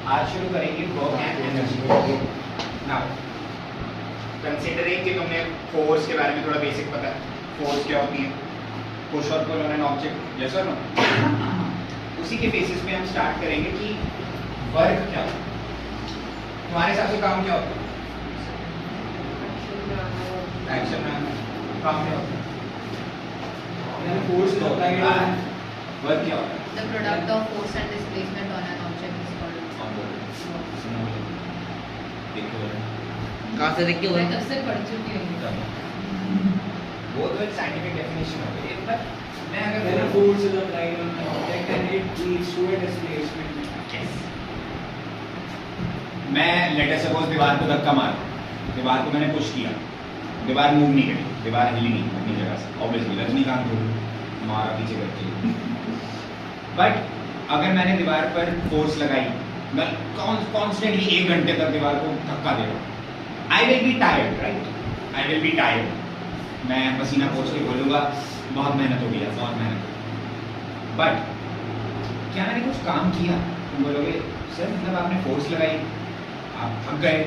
आज शुरू करेंगे work and energy. Now considering कि तुमने फोर्स के बारे में थोड़ा बेसिक पता है, फोर्स क्या होती है, पुश और pull on an object, yes और नो। उसी के बेसिस पे हम स्टार्ट करेंगे कि वर्क क्या होता है। तुम्हारे हिसाब से काम क्या होता है? एक्शन में काम क्या होता है? फोर्स क्या होता है? वर्क क्या होता है? The product of force and displacement on an object is called कहाँ से देख के मैं तब से पढ़ चुकी हूँ। वो तो एक साइंटिफिक डेफिनेशन हो गई है, पर मैं अगर When a force is applied on an object and it leads to a displacement. मैं लेट अस सपोज दीवार को धक्का मारा, दीवार को मैंने पुश किया, दीवार मूव नहीं करी, दीवार हिली नहीं अपनी जगह से, ऑब्वियसली रजनीकांत को मारा पीछे करके। बट अगर मैंने दीवार पर फोर्स लगाई, मैं कॉन्स्टेंटली 1 घंटे तक दीवार को धक्का दे रहा हूँ, I will be tired, right? I will be tired. मैं पसीना पोंछ के बोलूँगा बहुत मेहनत हो गया, बहुत मेहनत। बट क्या मैंने कुछ काम किया? तुम बोलोगे सर मतलब आपने फोर्स लगाई, आप थक गए,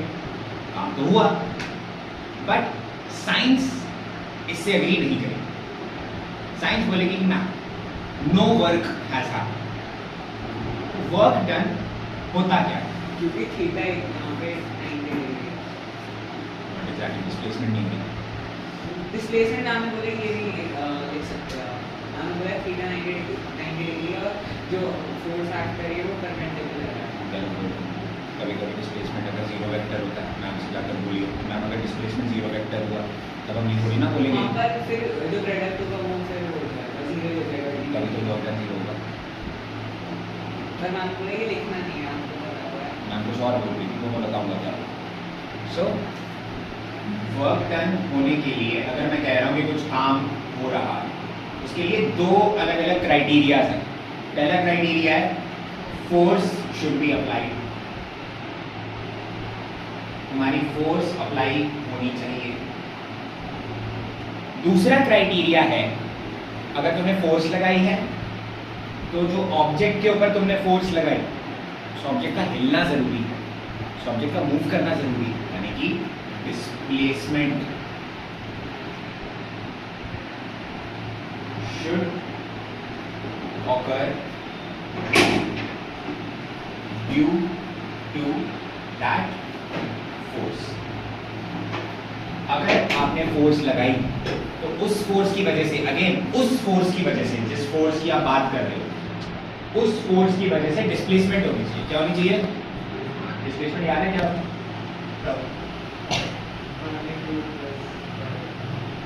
काम तो हुआ। बट साइंस इससे एग्री नहीं करेगी। साइंस बोलेगी ना, no work has happened. Work done होता क्या है? क्योंकि थीटा यहाँ पे 90 डिग्री है। एग्जैक्टली डिस्प्लेसमेंट नहीं है। डिस्प्लेसमेंट नाम में बोले ये नहीं लिख सकते आप। नाम में बोला थीटा 90 डिग्री और जो फोर्स एक्ट कर रही है वो परपेंडिकुलर है। कभी कभी डिस्प्लेसमेंट अगर जीरो वेक्टर होता है, मैम से जाकर बोलिए मैम अगर डिस्प्लेसमेंट जीरो वेक्टर हुआ तब हम ये थोड़ी ना बोलेंगे वहाँ पर फिर जो प्रोडक्ट होगा वो फिर हो जाएगा, जीरो हो जाएगा। कभी तो वर्क डन जीरो होगा। पर मैम बोले ये लिखना नहीं है, आपको पता हुआ है। मैम कुछ और बोल रही थी, वो मैं बताऊंगा क्या। सो वर्क डन होने के लिए अगर मैं कह रहा हूँ कि कुछ काम हो रहा है, उसके लिए 2 अलग अलग क्राइटेरियाज हैं। पहला क्राइटेरिया है फोर्स शुड बी अप्लाइड, तुम्हारी फोर्स अप्लाई होनी चाहिए। दूसरा क्राइटेरिया है अगर तुमने फोर्स लगाई है तो जो ऑब्जेक्ट के ऊपर तुमने फोर्स लगाई उस ऑब्जेक्ट का हिलना जरूरी है, उस ऑब्जेक्ट का मूव करना जरूरी है, यानी कि displacement should occur due to that force. अगर आपने फोर्स लगाई तो उस फोर्स की वजह से, अगेन उस फोर्स की वजह से, जिस फोर्स की आप बात कर रहे हो उस फोर्स की वजह से डिस्प्लेसमेंट होनी चाहिए। क्या होनी चाहिए? डिस्प्लेसमेंट याद है क्या?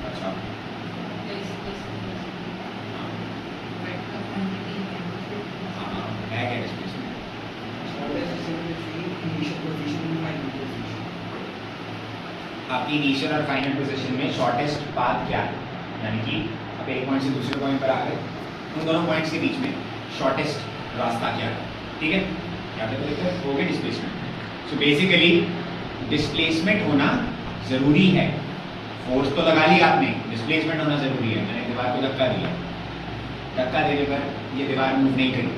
अच्छा है क्या डिस्प्लेसमेंट? आपकी इनिशियल और फाइनल पोजीशन में शॉर्टेस्ट पाथ क्या है? यानी कि आप एक पॉइंट से दूसरे पॉइंट पर आ गए, उन दोनों पॉइंट्स के बीच में शॉर्टेस्ट रास्ता क्या है? ठीक है, यहाँ पे तो हो गया डिस्प्लेसमेंट। सो बेसिकली डिस्प्लेसमेंट होना जरूरी है। फोर्स तो लगा ली आपने, डिस्प्लेसमेंट होना जरूरी है। मैंने दीवार को धक्का दिया, धक्का देने पर ये दीवार मूव नहीं करी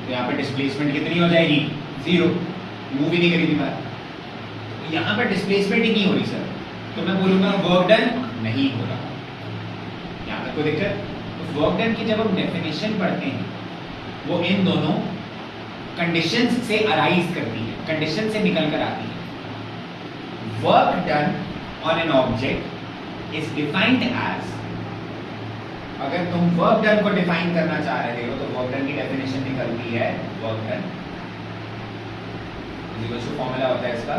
तो यहाँ पर डिस्प्लेसमेंट कितनी हो जाएगी? 0। मूव ही नहीं करी दीवार, यहाँ पर डिस्प्लेसमेंट ही नहीं हो रही सर, तो मैं बोलूँगा वर्क डन नहीं हो रहा। यहाँ तक कोई दिक्कत? तो वर्क डन की जब हम डेफिनेशन पढ़ते हैं वो इन दोनों कंडीशंस से अराइज करती है, कंडीशन से निकल कर आती है। Work done on an object is defined as, अगर तुम वर्क डन को डिफाइन करना चाह रहे हो तो वर्क डन की डेफिनेशन निकलती है वर्क डन फॉर्मूला होता है इसका,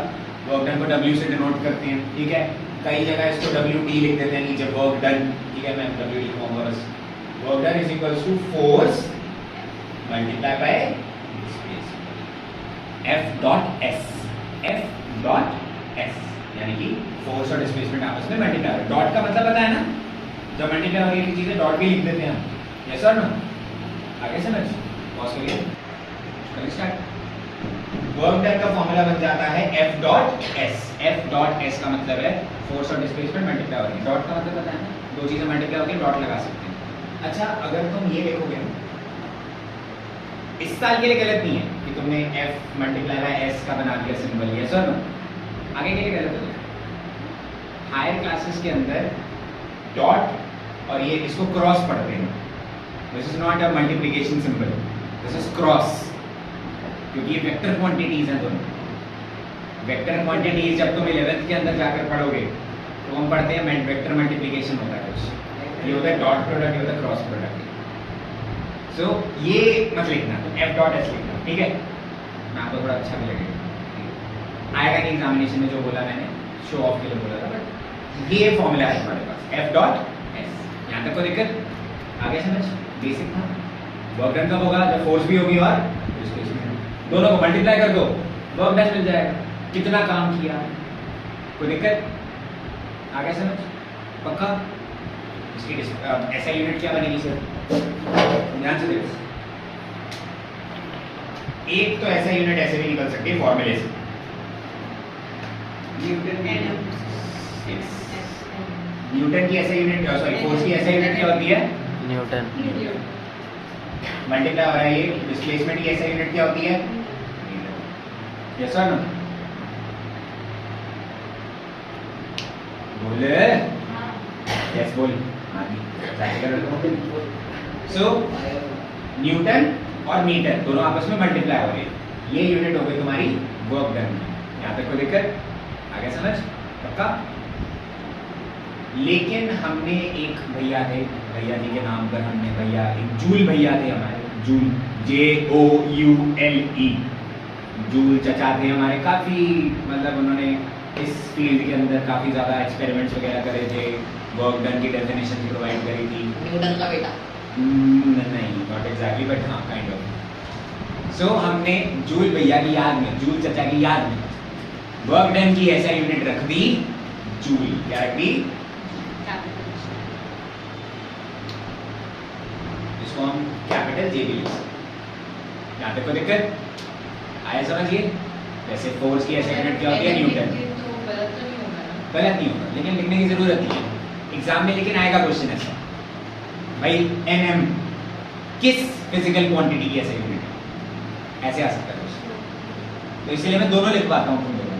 वर्क डन को W से डिनोट करते हैं। ठीक है, कई जगह इसको WD लिख देते हैं नीचे वर्क डन। ठीक है, मैं W लिखूंगा बस। Work done is equals to force multiply by F dot S। F dot S यानी कि फोर्स और डिस्प्लेसमेंट आपस में मल्टीप्लाई हो। डॉट का मतलब पता है ना, जब मल्टीप्लाई हो रही है चीजें डॉट भी लिख देते हैं हम। यस और नो? आगे समझ? पॉज करिए, करिए स्टार्ट। वर्क डन का फॉर्मूला बन जाता है F dot S। F dot S का मतलब है फोर्स और डिस्प्लेसमेंट मल्टीप्लाई हो रही है। डॉट का मतलब पता है ना, 2 चीजें मल्टीप्लाई होकर डॉट लगा सकते हैं। अच्छा, अगर तुम ये देखोगे इस साल के लिए गलत नहीं है, कि तुमने F मल्टीप्लाई बाय S का बना दिया सिंबल, यस और नो? आगे के लिए गलत हो जाएगा। हायर क्लासेस के अंदर डॉट और ये इसको क्रॉस पढ़ते हैं। This is not a multiplication symbol, this is cross, क्योंकि ये वेक्टर क्वांटिटीज हैं दोनों। वेक्टर क्वांटिटीज जब तुम 11th के अंदर जाकर पढ़ोगे तो हम पढ़ते हैं वेक्टर मल्टीप्लिकेशन होता है कुछ, ये होता है डॉट प्रोडक्ट, ये होता है क्रॉस प्रोडक्ट। सो ये मत लिखना, तो F डॉट S लिखना, ठीक है? मैं आपको थोड़ा अच्छा भी लगेगा, आएगा नहीं एग्जामिनेशन में जो बोला मैंने, शो ऑफ के लिए बोला था, बट ये फॉर्मूला है हमारे पास F डॉट S। यहाँ तक कोई दिक्कत? आगे समझ? बेसिक था। वर्क डन कब होगा? जब फोर्स भी होगी और डिस्प्लेसमेंट, दोनों को मल्टीप्लाई कर दो, वर्क डन मिल जाएगा, कितना काम किया। कोई दिक्कत? आगे समझ? पक्का? इसकी ऐसा यूनिट क्या बनेगी सर? ध्यान से देखो, एक तो ऐसा यूनिट ऐसे भी निकल सकती है फॉर्मूले से, न्यूटन की ऐसा यूनिट, सॉरी फोर्स की ऐसा यूनिट क्या होती है? न्यूटन। मल्टीप्लाई हो रहा है ये, डिस्प्लेसमेंट की ऐसा यूनिट क्या होती है? यस और नो? बोले यस बोल। सो न्यूटन और मीटर दोनों आपस में मल्टीप्लाई हो रहे हैं, ये यूनिट हो गई तुम्हारी वर्क डन की। यहाँ तक कोई दिक्कत? आगे समझ? पक्का? लेकिन हमने एक भैया थे, भैया जी के नाम पर हमने भैया, एक जूल भैया थे हमारे, जूल JOULE, जूल चचा थे हमारे, काफ़ी मतलब उन्होंने इस फील्ड के अंदर काफ़ी ज़्यादा एक्सपेरिमेंट्स वगैरह करे थे, वर्क डन की डेफिनेशन प्रोवाइड करी थी। न्यूटन का बेटा? नहीं, नॉट एग्जैक्टली, बट हाँ काइंड ऑफ। सो हमने जूल भैया की याद में, जूल चचा की याद में वर्क डन की ऐसा यूनिट रख दी जूल। क्या रख दी? इसको हम कैपिटल J भी लिख सकते हैं। यहाँ तक कोई दिक्कत? आया समझिए? जैसे फोर्स की ऐसा यूनिट क्या होती है? न्यूटन। गलत नहीं होगा, लेकिन लिखने की जरूरत नहीं है एग्जाम में, लेकिन आएगा क्वेश्चन ऐसा, भाई NM किस फिजिकल क्वांटिटी की ऐसा यूनिट है? ऐसे आ सकता है क्वेश्चन, तो इसलिए मैं दोनों लिखवाता हूँ तुम दोनों।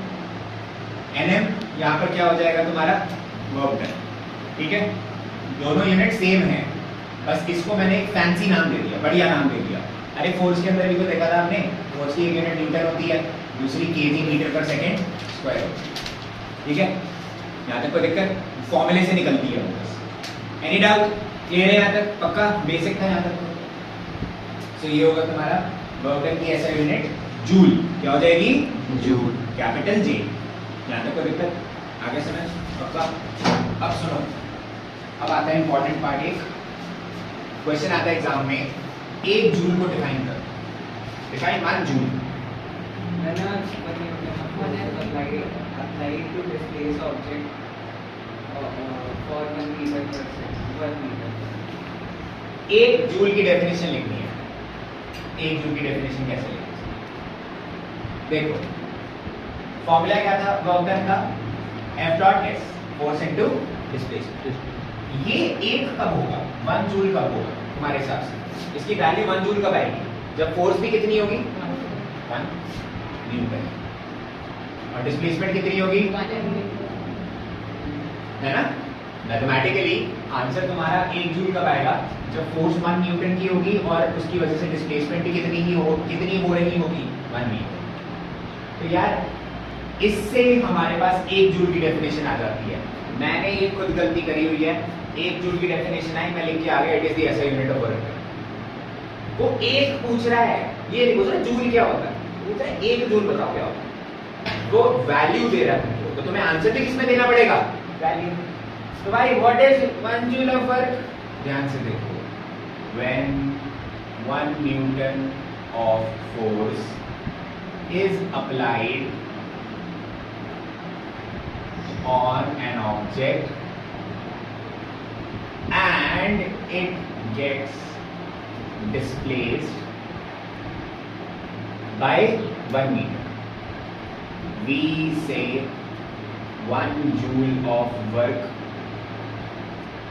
NM यहाँ पर क्या हो जाएगा तुम्हारा? वर्क डन, ठीक है? दोनों यूनिट सेम है, बस इसको मैंने एक फैंसी नाम दे दिया, बढ़िया नाम दे दिया। अरे फोर्स के अंदर भी तो देखा था आपने, फोर्स की एक यूनिट न्यूटन होती है, दूसरी kg मीटर पर सेकेंड स्क्वायर होती है, ठीक है? यहाँ तक कोई दिक्कत? फॉर्मूले से निकलती है वो बस। Any doubt? क्लियर है यहाँ तक? पक्का बेसिक था यहाँ तक? तो ये होगा तुम्हारा वर्क डन की ऐसा यूनिट जूल। क्या हो जाएगी? जूल। Capital J। यहाँ तक कोई दिक्कत? आगे समझ? पक्का? अब सुनो, अब आता है इंपॉर्टेंट पार्ट। एक क्वेश्चन आता है एग्जाम में, एक जूल को डिफाइन करो। Define 1 joule. Applied to displace object for 1 meter per second, 1 meter. एक जूल की डेफिनेशन लिखनी है। एक जूल की डेफिनेशन कैसे लिखनी? देखो फॉर्मूला क्या था वर्क डन का? F dot S, force into displacement. ये एक कब होगा? 1 जूल कब होगा तुम्हारे हिसाब से? इसकी वैल्यू 1 जूल कब आएगी? जब फोर्स भी कितनी होगी? 1 न्यूटन। और डिस्प्लेसमेंट कितनी होगी? है ना? मैथमेटिकली आंसर तुम्हारा 1 जूल कब आएगा? जब फोर्स 1 न्यूटन की होगी और उसकी वजह से डिस्प्लेसमेंट भी कितनी हो रही होगी? 1 मीटर। तो यार इससे हमारे पास 1 जूल की डेफिनेशन आ जाती है। मैंने ये खुद गलती करी हुई है, 1 जूल की डेफिनेशन आई, मैं लिख के आ गया इट इज द ऐसा यूनिट ऑफ वर्क। वो एक पूछ रहा है, ये नहीं पूछ रहा जूल क्या होता है, पूछ रहा है 1 जूल बताओ क्या होता है। वो वैल्यू दे रहा है, तो तुम्हें आंसर भी किसमें देना पड़ेगा? वैल्यू। तो भाई what is 1 joule of work? ध्यान से देखो, when 1 Newton of force is applied on an object and it gets displaced by 1 meter, we say 1 joule of work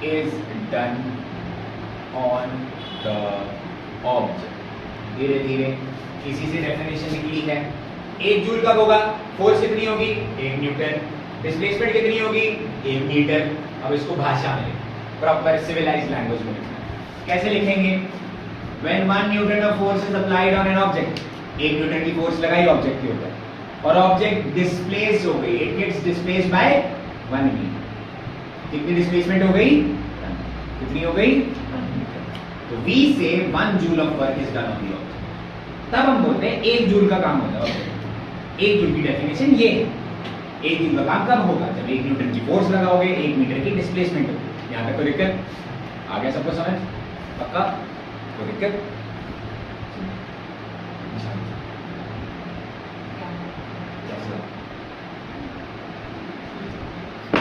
is done on the object. धीरे धीरे इसी से definition निकली है। 1 joule कब होगा? फोर्स कितनी होगी? 1 न्यूटन। डिस्प्लेसमेंट कितनी होगी? 1 मीटर। अब इसको भाषा में प्रॉपर सिविलाइज्ड लैंग्वेज में लिखना है। कैसे लिखेंगे? When 1 newton of force is applied on an object, 1 newton की फोर्स लगाई ऑब्जेक्ट के ऊपर और ऑब्जेक्ट डिस्प्लेस हो गई, it gets displaced by 1 metre. कितनी डिस्प्लेसमेंट हो गई? कितनी हो गई? 1 मीटर। तो V से 1 joule of work is done on the object. तब हम बोलते हैं 1 जूल का काम होता है ऑब्जेक्ट। 1 जूल की डेफिनेशन ये है। 1 जूल का काम कब होगा? जब 1 न्यूटन की फोर्स लगाओगे, 1 मीटर की डिस्प्लेसमेंट होगी। यहाँ तक कोई दिक्कत? आ गया सबको समझ? पक्का? कोई दिक्कत?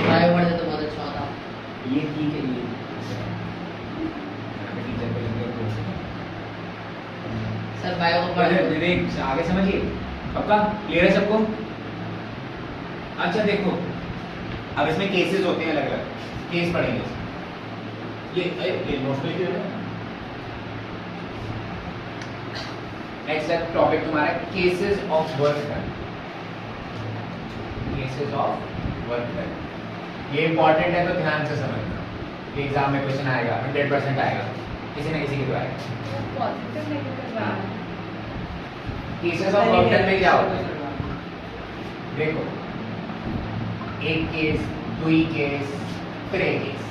बायो पढ़े तो बहुत अच्छा होता। ये ठीक है, ये टीचर को लगे सर बायो को पढ़े तो आगे समझिए। पक्का? क्लियर है सबको? अच्छा देखो, अब इसमें केसेस होते हैं अलग अलग, केस पढ़ेंगे। ये नोट में क्यों है? नेक्स्ट टॉपिक तुम्हारा cases of work done. Cases of work done ये इंपॉर्टेंट है, तो ध्यान से समझना। ये एग्जाम में क्वेश्चन आएगा, 100% आएगा, किसी न किसी के द्वारा। केसेस ऑफ वर्क डन में क्या होता है? देखो, एक केस, दुई केस, त्रे केस।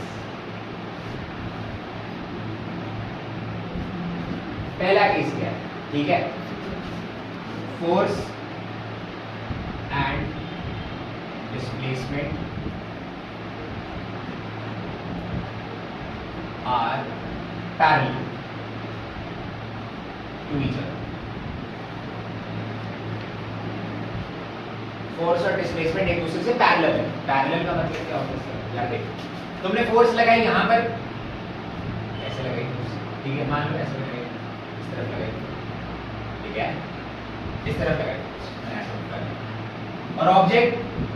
पहला केस क्या है? ठीक है, force and displacement are parallel to each other. Force और डिस्प्लेसमेंट एक दूसरे से पैरेलल है। पैरेलल का मतलब क्या होता है? यार देखो, तुमने फोर्स लगाई यहाँ पर, ऐसे लगाई फोर्स, ठीक है, मान लो ऐसे लगाई, इस तरफ लगाई, ठीक है, इस तरफ लगाई, ऐसा लगाई, और ऑब्जेक्ट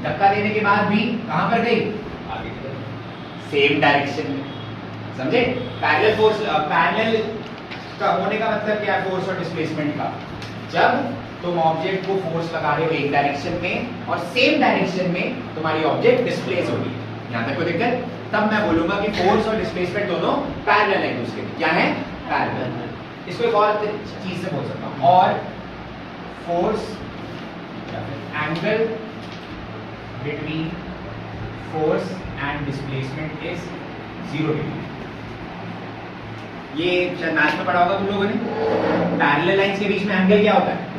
धक्का देने के बाद भी कहाँ पर गई? आगे की तरफ, सेम डायरेक्शन में। समझे? पैरेलल फोर्स, पैरेलल का होने का मतलब क्या है? फोर्स और डिस्प्लेसमेंट का, जब तुम ऑब्जेक्ट को फोर्स लगा रहे हो एक डायरेक्शन में और सेम डायरेक्शन में तुम्हारी ऑब्जेक्ट डिस्प्लेस हो रही है। यहां तक कोई दिक्कत? तब मैं बोलूंगा कि फोर्स और डिस्प्लेसमेंट दोनों पैरेलल है एक दूसरे के। क्या है? पैरेलल। इसको एक और चीज से बोल सकता हूं, और force angle between force and displacement is 0 degree. ये शायद मैथ्स में पढ़ा होगा तुम लोगों ने। पैरेलल लाइंस के बीच में एंगल क्या होता है?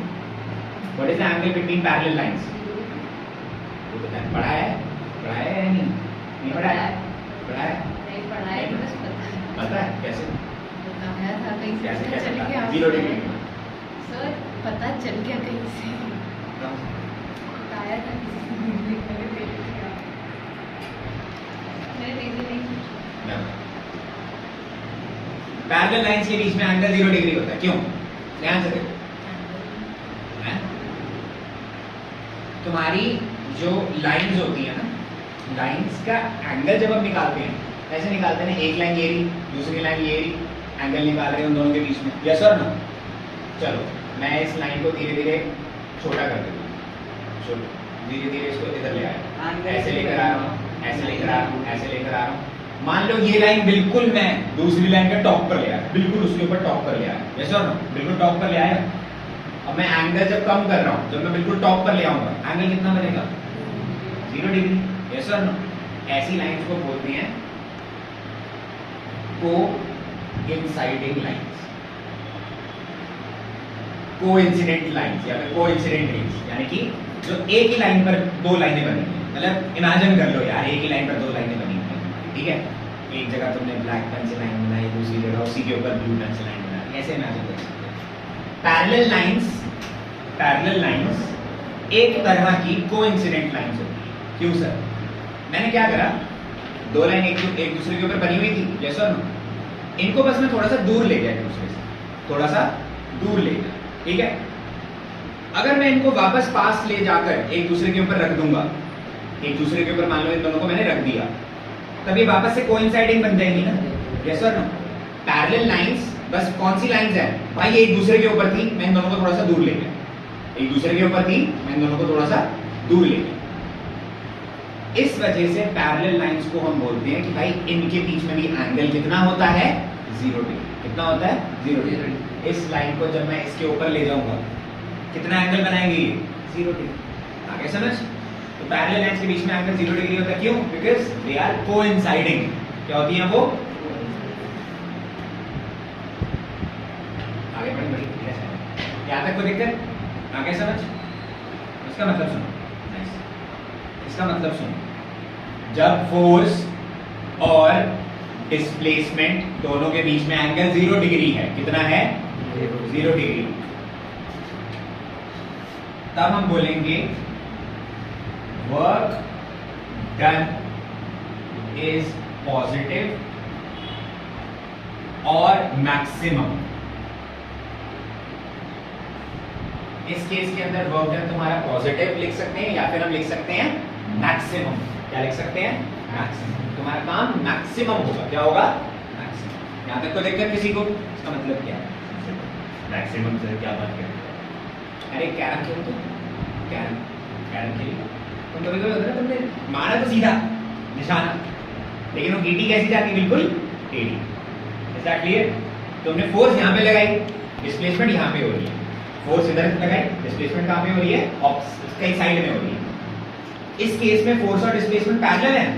What is the angle between parallel lines? वो पता है? पढ़ा है? पढ़ा है या नहीं? नहीं पढ़ा है? पढ़ा है? नहीं पढ़ा है, बस पता है। पता है कैसे? बताया था कहीं से, कैसे पता कैसे चल पता? गया 0 डिग्री। सर पता चल गया कहीं से, बताया था किसी ने, मैंने देख लिया, मैंने रीजन नहीं पूछा। पैरेलल लाइंस के बीच में एंगल 0 डिग्री होता है। क्यों? ध्यान से देखो, तुम्हारी जो लाइंस होती है ना, लाइंस का एंगल जब हम निकालते हैं, ऐसे निकालते हैं ना, एक लाइन ये रही, दूसरी लाइन ये रही, एंगल निकाल रहे हैं उन दोनों के बीच में। यस और नो? चलो मैं इस लाइन को धीरे धीरे छोटा कर देता हूँ, छोटा, धीरे धीरे इसको इधर ले आया, ऐसे लेकर आ रहा हूँ, ऐसे लेकर आ रहा हूँ, ऐसे लेकर आ रहा हूँ। मान लो ये लाइन बिल्कुल मैं दूसरी लाइन का टॉप पर ले आया, बिल्कुल उसके ऊपर टॉप पर ले आया। यस और नो? बिल्कुल टॉप पर ले आया। अब मैं एंगल जब कम कर रहा हूँ, जब मैं बिल्कुल टॉप पर ले आऊंगा, एंगल कितना बनेगा? 0 डिग्री। यस और नो? ऐसी लाइंस को बोलते हैं कोइंसाइडिंग लाइंस, कोइंसिडेंट लाइंस या फिर कोइंसिडेंट रेंज, यानी कि जो एक ही लाइन पर दो लाइनें बनी हैं। मतलब इमेजिन कर लो यार, एक ही लाइन पर दो लाइनें बनी हैं, ठीक है, एक जगह तुमने ब्लैक पेन से लाइन बनाई, दूसरी जगह उसी के ऊपर ब्लू पेन से लाइन बनाई, ऐसे इमेजिन कर सकते हैं। पैरेलल लाइंस एक तरह की कोइंसिडेंट लाइंस होती है। क्यों सर? मैंने क्या करा, दो लाइन एक दूसरे के ऊपर बनी हुई थी, यस और नो? इनको बस मैं थोड़ा सा दूर ले गया एक दूसरे से, थोड़ा सा दूर ले गया, ठीक है। अगर मैं इनको वापस पास ले जाकर एक दूसरे के ऊपर रख दूंगा, एक दूसरे के ऊपर मान लो इन दोनों को मैंने रख दिया, तब ये वापस से कोइंसाइडिंग बन जाएंगी ना, यस और नो? पैरेलल लाइंस बस कौन सी लाइंस है भाई, ये एक दूसरे के ऊपर थी, मैं इन दोनों को थोड़ा सा दूर ले गया, एक दूसरे के ऊपर थी, मैं इन दोनों को थोड़ा सा दूर ले गया। इस वजह से पैरेलल लाइंस को हम बोलते हैं कि भाई इनके बीच में भी एंगल कितना होता है, 0 डिग्री। कितना होता है, 0 डिग्री। इस लाइन को जब मैं इसके ऊपर ले जाऊंगा कितना एंगल बनाएंगे ये, 0 डिग्री। आगे समझ? तो पैरेलल लाइंस के बीच में एंगल 0 डिग्री होता है, क्यों? Because they are coinciding. क्या होती है वो? आगे बढ़ी यहाँ तक कोई दिक्कत? आगे समझ? इसका मतलब सुनो, इसका मतलब सुनो, जब फोर्स और डिस्प्लेसमेंट दोनों के बीच में एंगल 0 डिग्री है, कितना है, 0 डिग्री, तब हम बोलेंगे वर्क डन इज पॉजिटिव और मैक्सिमम। इस केस के अंदर वर्क डन तुम्हारा पॉजिटिव लिख सकते हैं या फिर हम लिख सकते हैं मैक्सिमम। क्या लिख सकते हैं? मैक्सिमम। तुम्हारा काम मैक्सिमम होगा। क्या होगा? मैक्सिमम। यहां तक तो दिक्कत किसी को? इसका मतलब क्या है मैक्सिमम से? क्या बात कर रहे हो? अरे कैरम खेलो तुम, कैरम खेली तुम, कभी होता है तुमने मारा तो सीधा निशाना, लेकिन वो गीटी कैसी जाती, बिल्कुल टेढ़ी। Is that clear? तुमने फोर्स यहाँ पे लगाई, डिस्प्लेसमेंट यहाँ पे हो रही है, फोर्स इधर लगाई, डिस्प्लेसमेंट कहाँ पे हो रही है, कई साइड में हो रही है। इस केस में फोर्स और डिस्प्लेसमेंट पैरेलल है।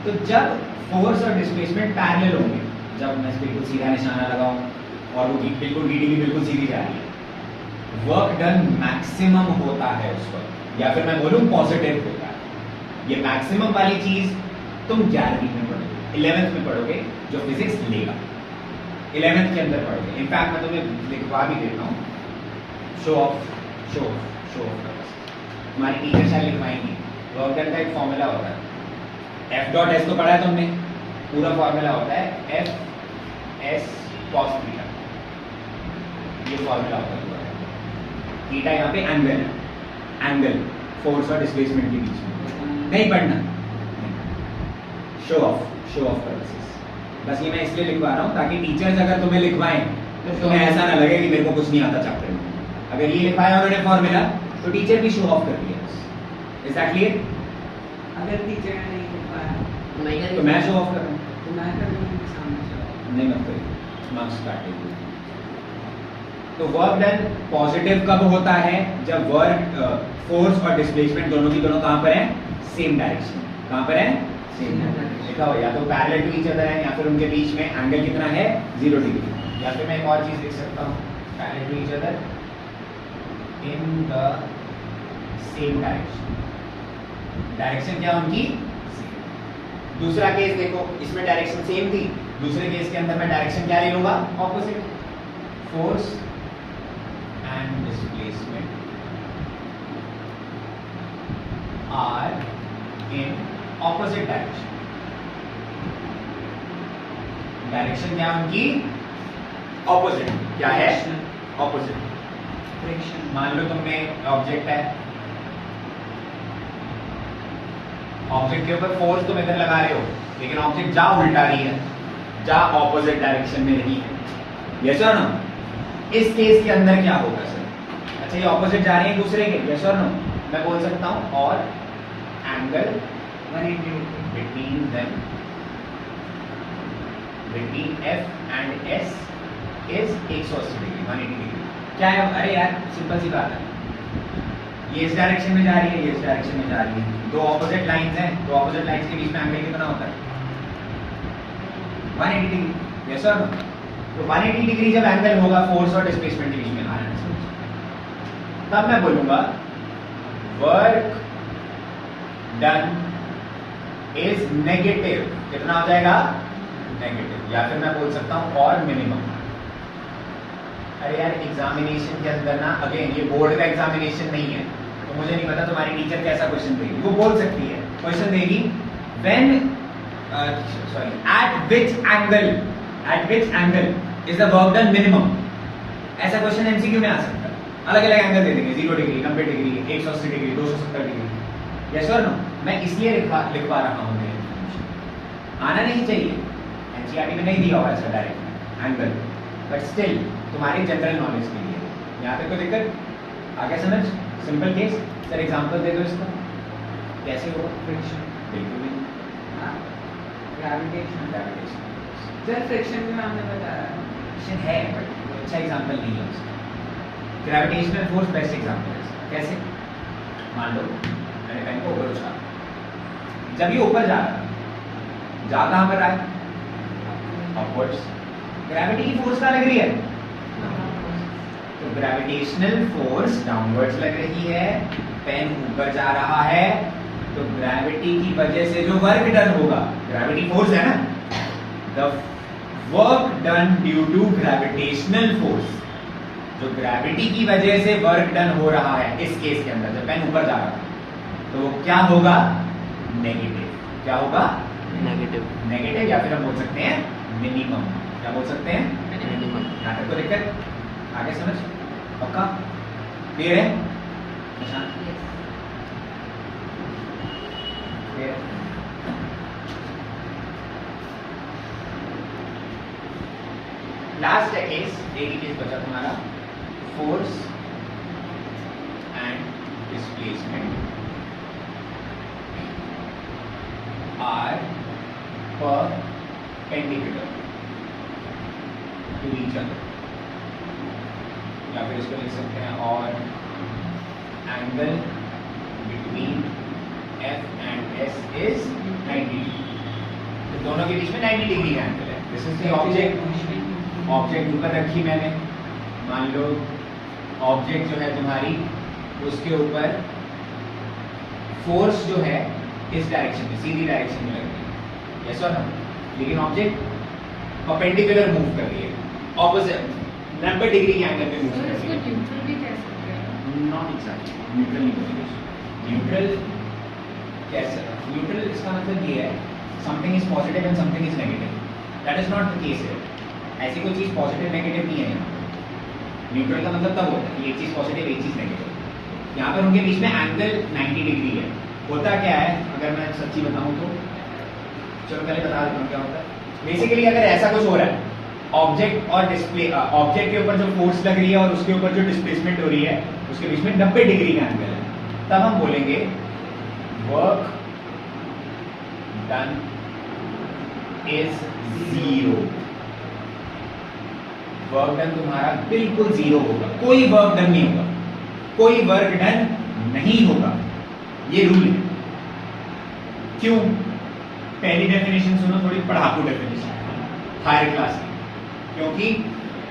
तो जब फोर्स और डिस्प्लेसमेंट पैरेलल होंगे, जब मैं बिल्कुल सीधा निशाना लगाऊं और वो बिल्कुल डीडी भी बिल्कुल सीधी जा रही है, वर्क डन मैक्सिमम होता है उस पर, या फिर मैं बोलूं पॉजिटिव होता है। ये मैक्सिमम वाली चीज तुम 11वीं में पढ़ोगे, 11th में पढ़ोगे, जो फिजिक्स लेगा 11th के अंदर पढ़ोगे। इनफैक्ट मैं तुम्हें लिखवा भी देता हूँ, शो ऑफ हमारी टीचर शायद लिखवाएंगी। वर्क डन का एक फॉर्मूला होता है, एफ डॉट एस तो पढ़ा है तुमने, पूरा फॉर्मूला होता है एफ एस कॉस थीटा, ये फॉर्मूला होता है। थीटा यहाँ पे एंगल है, एंगल फोर्स और डिस्प्लेसमेंट के बीच में नहीं पढ़ना, शो ऑफ पर्पसेस। बस ये मैं इसलिए लिखवा रहा हूँ ताकि टीचर्स अगर तुम्हें लिखवाएं तो तुम्हें ऐसा ना लगे कि मेरे को कुछ नहीं आता चैप्टर में। अगर ये लिखवाया उन्होंने फॉर्मूला तो टीचर भी शो ऑफ कर दिया। Is that clear? अगर टीचर ने नहीं लिखवाया तो मैं शो ऑफ कर रहा हूँ, तो मैं कर दूंगा सामने। नहीं मत करिए, मार्क्स काट लीजिए। तो वर्क डन पॉजिटिव कब होता है? जब वर्क फोर्स और डिस्प्लेसमेंट दोनों की दोनों कहां पर है, सेम डायरेक्शन। कहां पर है? Same direction. लिखा हो या तो पैरेलल टू ईच अदर है, या फिर उनके बीच में एंगल कितना है, 0 डिग्री। या फिर मैं एक और चीज लिख सकता हूँ, parallel to each other in the same direction. Direction क्या उनकी? दूसरा केस देखो, इसमें डायरेक्शन सेम थी, दूसरे केस के अंदर मैं डायरेक्शन क्या ले लूंगा, opposite. Force and displacement are in opposite direction. Direction क्या उनकी? ऑपोजिट। क्या है? ऑपोजिट। मान लो तुमने ऑब्जेक्ट है, ऑब्जेक्ट के ऊपर फोर्स तुम इधर लगा रहे हो, लेकिन ऑब्जेक्ट जा उल्टा रही है, जा ऑपोजिट डायरेक्शन में रही है। यस और नो? इस केस के अंदर क्या होगा सर? अच्छा, ये ऑपोजिट जा रही है दूसरे के, यस और नो? मैं बोल सकता हूं और angle 180 between them, between F and S is 180 degree, 180 degree. क्या है? अरे यार सिंपल सी बात है, ये इस डायरेक्शन में जा रही है, ये इस डायरेक्शन में जा रही है, दो ऑपोजिट लाइंस हैं, दो ऑपोजिट लाइंस के बीच में एंगल कितना होता है? 180 डिग्री। यस और नो? तो 180 डिग्री जब एंगल होगा फोर्स और डिस्प्लेसमेंट के बीच में आ रहा है, तब मैं बोलूंगा वर्क डन इज नेगेटिव। कितना हो जाएगा? नेगेटिव। या फिर मैं बोल सकता हूं और मिनिमम। अरे यार एग्जामिनेशन के अंदर ना, अगेन ये बोर्ड का एग्जामिनेशन नहीं है, तो मुझे नहीं पता तुम्हारी टीचर कैसा क्वेश्चन देगी। वो बोल सकती है, क्वेश्चन देगी when at which angle is the work done minimum। ऐसा क्वेश्चन एमसीक्यू में आ सकता है। अलग अलग एंगल दे देंगे, 0 degree, 90 degree, 180 degree, 270 degree. Yes और नो? मैं इसलिए लिखवा रहा हूँ, आना नहीं चाहिए, एनसीईआरटी में नहीं दिया हुआ ऐसा डायरेक्ट एंगल, बट स्टिल तुम्हारे जनरल नॉलेज के लिए यहाँ तक कोई दिक्कत आगे समझ। सिंपल केस सर एग्जांपल दे दो इसका, कैसे होगा? फ्रिक्शन, बिल्कुल भी ग्रेविटेशन। ग्रेविटेशन सर फ्रिक्शन में हमने बताया है बट अच्छा एग्जांपल नहीं है उसका। ग्रेविटेशनल फोर्स बेस्ट एग्जांपल है। कैसे? मान लो मैंने पेन को ऊपर उछाला, जब ये ऊपर जा रहा है, जा कहाँ पर रहा है? अपवर्ड्स। ग्रेविटी की फोर्स कहाँ लग रही है? तो ग्रेविटेशनल फोर्स डाउनवर्ड्स लग रही है, पेन ऊपर जा रहा है, तो ग्रेविटी की वजह से जो वर्क डन होगा, ग्रेविटी फोर्स है ना, the work done due to gravitational force, जो ग्रेविटी की वजह से वर्क डन हो रहा है इस केस के अंदर जब पेन ऊपर जा रहा है, तो क्या होगा? नेगेटिव। क्या होगा? नेगेटिव। नेगेटिव, या फिर हम बोल सकते हैं मिनिमम। क्या बोल सकते हैं? मिनिमम। यहाँ तक तो दिक्कत आगे समझ पक्का क्लियर है? निशान क्लियर है? लास्ट है केस, एक ही केस बचा तुम्हारा, force and displacement are perpendicular to each other, या फिर इसको लिख सकते हैं और angle between F and S is 90 degree. तो दोनों के बीच में 90 डिग्री का एंगल है। This is the object. Object ऊपर रखी मैंने, मान लो ऑब्जेक्ट जो है तुम्हारी, उसके ऊपर फोर्स जो है इस डायरेक्शन में, सीधी डायरेक्शन में लग रही है, यस और नो, लेकिन ऑब्जेक्ट परपेंडिकुलर मूव कर रही है, ऑपोजिट 90 डिग्री के एंगल पे मूव कर रही है। न्यूट्रल भी कह सकते हैं। नॉट एग्जैक्टली न्यूट्रल नहीं बोलेंगे। न्यूट्रल कैसे? न्यूट्रल इसका मतलब ये है something is positive and something is negative, that is not the case है। ऐसी कोई चीज पॉजिटिव नेगेटिव नहीं है यहाँ। न्यूट्रल का मतलब तब होता है कि एक चीज पॉजिटिव एक चीज नेगेटिव। यहाँ पर उनके बीच में एंगल 90 डिग्री है। होता क्या है, अगर मैं सच्ची बताऊं तो, चलो पहले बता देता हूँ क्या होता है। बेसिकली अगर ऐसा कुछ हो रहा है, ऑब्जेक्ट और डिस्प्ले, ऑब्जेक्ट के ऊपर जो फोर्स लग रही है और उसके ऊपर जो डिस्प्लेसमेंट हो रही है, उसके बीच में 90 डिग्री का एंगल है, तब हम बोलेंगे work done is zero. Work done तुम्हारा बिल्कुल जीरो होगा, कोई वर्क डन नहीं होगा, कोई वर्क डन नहीं होगा, ये रूल है। क्यों? पहली डेफिनेशन सुनो, थोड़ी पढ़ाकू डेफिनेशन हायर क्लास की, क्योंकि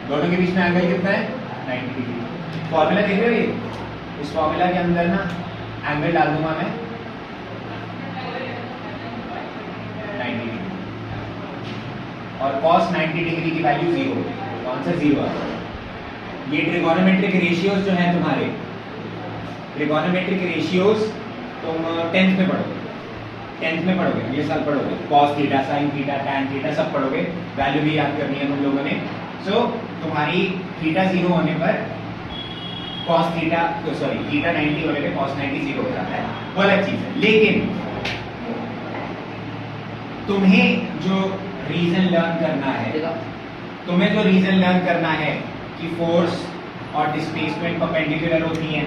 दोनों के बीच में एंगल कितना है? 90 डिग्री। फॉर्मूला देख रहे हो ये? इस फॉर्मूला के अंदर ना एंगल डाल दूंगा मैं 90 डिग्री, और cos 90 डिग्री की वैल्यू 0। कौन सा 0 है? ये ट्रिगोनोमेट्रिक रेशियोज जो हैं तुम्हारे, ट्रिगोनोमेट्रिक रेशियोज तुम 10th में पढ़ोगे, 10th में पढ़ोगे, अगले साल पढ़ोगे, cos theta, sin theta, tan theta सब पढ़ोगे, वैल्यू भी याद करनी है तुम लोगों ने। सो तुम्हारी थीटा 0 होने पर cos थीटा, सॉरी थीटा 90 होने पे cos 90 0 हो जाता है, वो अलग चीज है। लेकिन तुम्हें जो रीजन लर्न करना है, तुम्हें जो रीजन लर्न करना है कि फोर्स और डिस्प्लेसमेंट परपेंडिकुलर होती हैं,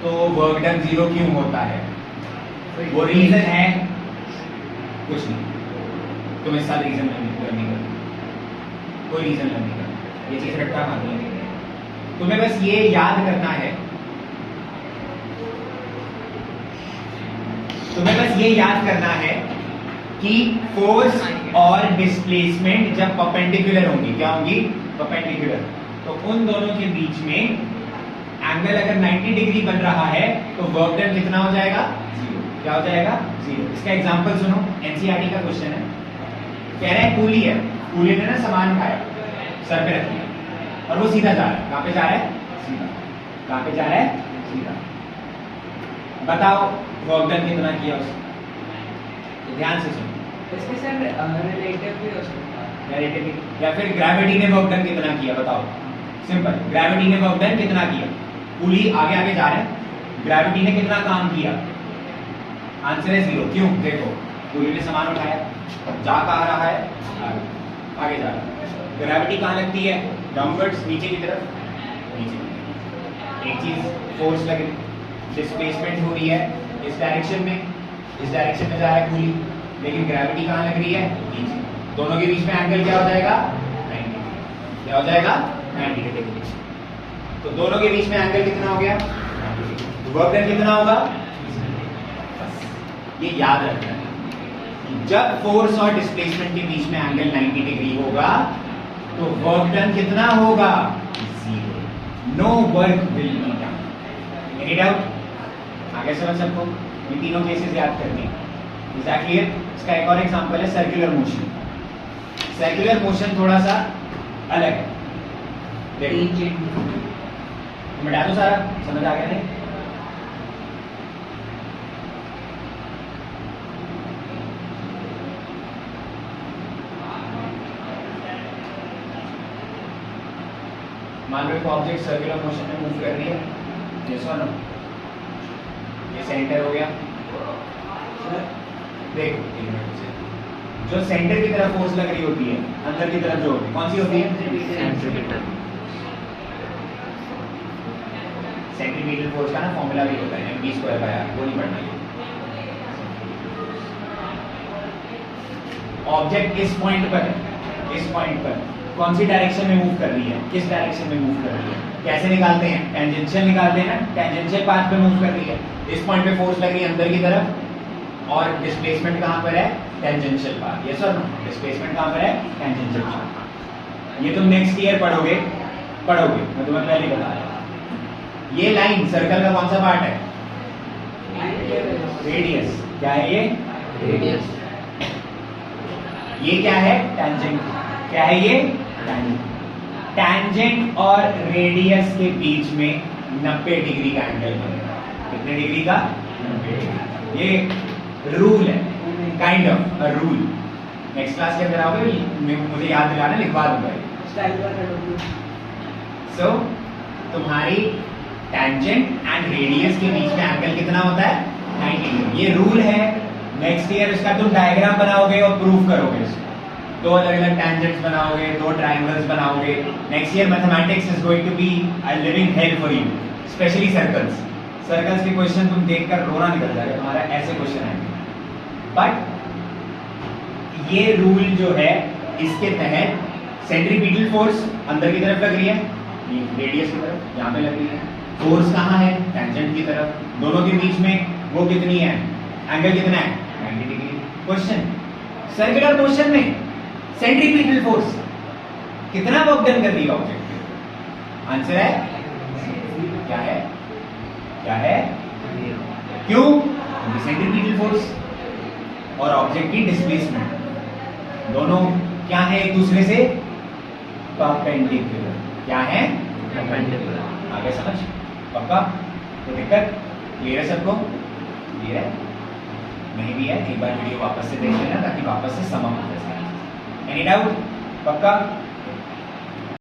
तो वर्क डन 0 क्यों होता है, वो रीजन है कुछ नहीं। तुम इस साल रीजन लर्न नहीं करना, कोई रीजन लर्न नहीं करना, ये चीज रट्टा मारनी है। तुम्हें बस ये याद करना है, तुम्हें बस ये याद करना है कि फोर्स और डिस्प्लेसमेंट जब परपेंडिकुलर होंगी, क्या होंगी? परपेंडिकुलर, तो उन दोनों के बीच में एंगल अगर 90 डिग्री बन रहा है तो वर्क डन कितना हो जाएगा? 0। क्या हो जाएगा? 0। इसका एग्जांपल सुनो, एनसीईआरटी का क्वेश्चन है, कह रहे हैं कूली है, कूली ने ना सामान उठाया, सर पे रख दिया और वो सीधा जा रहा है। कहाँ पे जा रहा है? सीधा। कहाँ पे जा रहा है? सीधा। बताओ वर्क डन कितना किया उसने? तो ध्यान से सुनो। इसके सर रिलेटिव भी हो सकता है, रिलेटिव, या फिर ग्रेविटी ने वर्क डन कितना किया बताओ? सिंपल, ग्रेविटी ने वर्क डन कितना किया? कूली आगे आगे जा रहे हैं, ग्रेविटी ने कितना काम किया? आंसर है 0। क्यों? देखो, कूली ने सामान उठाया, जा कहाँ रहा है, आगे जा रहा है। ग्रेविटी कहाँ लगती है, डाउनवर्ड्स, नीचे की तरफ, नीचे की तरफ। एक चीज फोर्स लग रही, डिस्प्लेसमेंट हो रही है इस डायरेक्शन में, इस डायरेक्शन में जा रहा है कूली, लेकिन ग्रेविटी कहाँ लग रही है, नीचे। दोनों के बीच में एंगल क्या हो जाएगा, 90 डिग्री। क्या हो जाएगा, 90 डिग्री। तो दोनों के बीच में एंगल कितना हो गया, वर्क डन कितना होगा, ये याद रखना है। जब फोर्स और डिस्प्लेसमेंट के बीच में एंगल 90 डिग्री होगा तो वर्क डन कितना होगा, 0। No work will be done. Any doubt, आगे समझ सबको? ये तीनों केसेस याद करने हैं। Is that clear? इसका एक और एग्जांपल है सर्कुलर मोशन। सर्कुलर मोशन थोड़ा सा अलग है, देखो मिटा दो सारा, समझ आ गया नहीं? मान लो एक ऑब्जेक्ट सर्कुलर मोशन में मूव कर रही है, जैसा ना ये सेंटर हो गया। देखो जो सेंटर की तरफ फोर्स लग रही होती है, अंदर की तरफ जो होती है, कौन सी होती है, सेंट्रीपिटल फोर्स का ना फॉर्मूला भी होता है mv²/r, वो नहीं पढ़ना है। ऑब्जेक्ट इस पॉइंट पर कौन सी डायरेक्शन में मूव कर रही है, किस डायरेक्शन में मूव कर रही है, कैसे निकालते हैं, टेंजेंशियल निकालते हैं ना, टेंजेंशियल पाथ पे मूव कर रही है। इस पॉइंट पे फोर्स लग रही है अंदर की तरफ, और डिस्प्लेसमेंट कहाँ पर है, टेंजेंशियल पाथ। यस और नो? डिस्प्लेसमेंट कहाँ पर है, टेंजेंशियल पाथ। ये तुम नेक्स्ट ईयर पढ़ोगे, मैं तुम्हें पहले बता रहा हूं। ये लाइन सर्कल का कौन सा पार्ट है, रेडियस। क्या है ये, रेडियस। ये क्या है, टैंजेंट। क्या है ये, टैंजेंट। टैंजेंट और रेडियस के बीच में 90 डिग्री का एंगल बनेगा। कितने डिग्री का, 90 डिग्री। ये रूल है, kind of a rule. Next class के अंदर आओगे, मुझे याद दिलाना, लिखवा दूंगा। सो तुम्हारी टैंजेंट एंड रेडियस के बीच में एंगल कितना होता है, 90 डिग्री। ये रूल है। नेक्स्ट ईयर इसका तुम डायग्राम बनाओगे और प्रूफ करोगे इसको। 2 अलग अलग टैंजेंट्स बनाओगे, 2 ट्रायंगल्स बनाओगे। Next year mathematics is going to be a living help for you, specially circles. Circles के क्वेश्चन तुम देखकर रोना निकल जाएगा तुम्हारा, ऐसे क्वेश्चन आएंगे। बट ये रूल जो है, इसके तहत सेंट्रीपिटल फोर्स अंदर की तरफ लग रही है, रेडियस की तरफ यहाँ पे लग रही है। फोर्स कहाँ है, टैंजेंट की तरफ। दोनों के बीच में वो कितनी है, एंगल कितना है, 90 डिग्री। क्वेश्चन, सर्कुलर मोशन में सेंट्रीपिटल फोर्स कितना वर्क डन कर रही है ऑब्जेक्ट? आंसर है क्या है, क्या है, क्यों? क्योंकि सेंट्रीपिटल फोर्स और ऑब्जेक्ट की डिस्प्लेसमेंट दोनों क्या है, एक दूसरे से परपेंडिकुलर। क्या है, परपेंडिकुलर। आगे समझ, पक्का? कोई दिक्कत? क्लियर है सबको? क्लियर है? नहीं भी है, एक बार वीडियो वापस से देख लेना ताकि वापस से समझ आ जाए। Any doubt? पक्का?